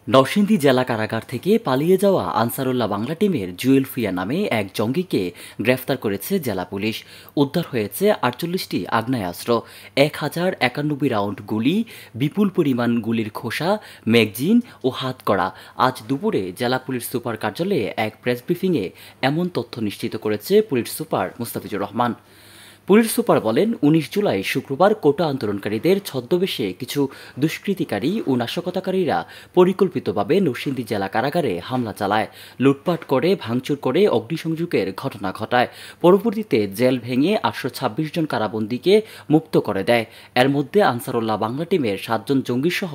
নরসিংদী জেলা কারাগার থেকে পালিয়ে যাওয়া আনসারুল্লাহ বাংলা টিমের জুয়েল ফুয়া নামে এক জঙ্গিকে গ্রেফতার করেছে জেলা পুলিশ। উদ্ধার হয়েছে ৪৮টি আগ্নেয়াস্ত্র, ১,০৯১ রাউন্ড গুলি, বিপুল পরিমাণ গুলির খোসা, ম্যাগজিন ও হাতকড়া। আজ দুপুরে জেলা পুলিশ সুপার কার্যালয়ে এক প্রেস ব্রিফিংয়ে এমন তথ্য নিশ্চিত করেছে police super Mustafizur Rahman. Police super বলেন, ১৯ জুলাই শুক্রবার কোটা আন্দোলনকারীদের ছদ্মবেশে কিছু দুষ্কৃতিকারী ও নাশকতাকারীরা পরিকল্পিতভাবে নরসিংদী জেলা কারাগারে হামলা চালায়, লুটপাট করে, ভাঙচুর করে অগ্নিসংযোগের ঘটনা ঘটায়। পরবর্তীতে জেল ভেঙে ৮২৬ জন কারাবন্দীকে মুক্ত করে দেয়। এর মধ্যে আনসারুল্লাহ বাংলা টিমের ৭ জন জঙ্গিসহ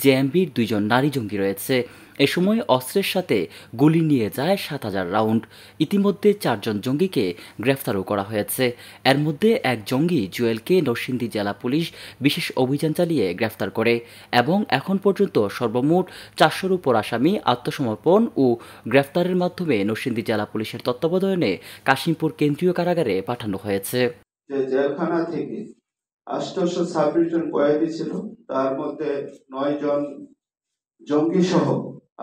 জেএমবির ২ জন নারী জঙ্গি রয়েছে। এ সময় অস্ত্রের সাথে গুলি নিয়ে যায় ৭,০০০ রাউন্ড। ইতিমধ্যে ৪ জন জঙ্গিকে গ্রেফতারও করা হয়েছে। এর মধ্যে এক জঙ্গি জুয়েলকে নরসিংদী জেলা পুলিশ বিশেষ অভিযান চালিয়ে গ্রেফতার করে এবং এখন পর্যন্ত সর্বমোট ৪০০-র উপর আসামি আত্মসমর্পণ ও গ্রেফতারের মাধ্যমে নরসিংদী জেলা পুলিশের তত্ত্বাবধানে কাশিমপুর কেন্দ্রীয় কারাগারে পাঠানো হয়েছে। জেলখানা থেকে ৮২৬ জন কয়েদি ছিল, তার মধ্যে ৯ জন জঙ্গি সহ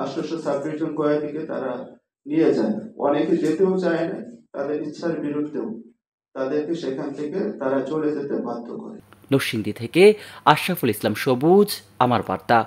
৮২৬ জন কয়েদিকে তারা নিয়ে যায়। অনেকে যেতেও চায় না, তাদের ইচ্ছার বিরুদ্ধেও তাদেরকে সেখান থেকে তারা চলে যেতে বাধ্য করে। নরসিংদী থেকে আশরাফুল ইসলাম সবুজ, আমার বার্তা।